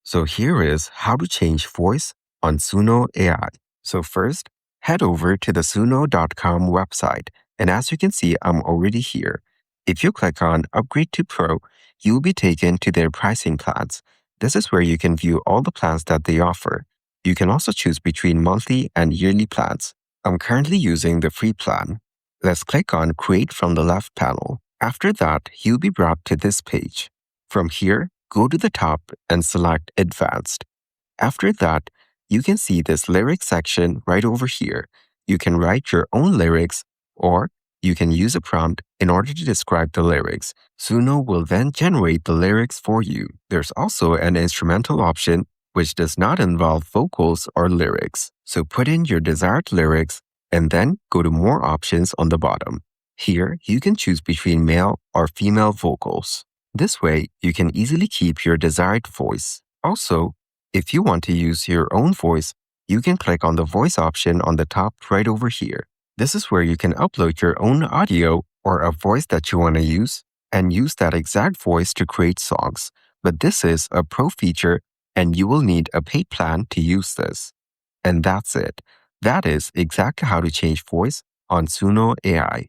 So here is how to change voice on Suno AI. So first, head over to the suno.com website. And as you can see, I'm already here. If you click on Upgrade to Pro, you'll be taken to their pricing plans. This is where you can view all the plans that they offer. You can also choose between monthly and yearly plans. I'm currently using the free plan. Let's click on Create from the left panel. After that, you'll be brought to this page. From here, go to the top and select Advanced. After that, you can see this lyrics section right over here. You can write your own lyrics or you can use a prompt in order to describe the lyrics. Suno will then generate the lyrics for you. There's also an instrumental option which does not involve vocals or lyrics. So put in your desired lyrics and then go to More options on the bottom. Here, you can choose between male or female vocals. This way, you can easily keep your desired voice. Also, if you want to use your own voice, you can click on the voice option on the top right over here. This is where you can upload your own audio or a voice that you want to use and use that exact voice to create songs. But this is a pro feature and you will need a paid plan to use this. And that's it. That is exactly how to change voice on Suno AI.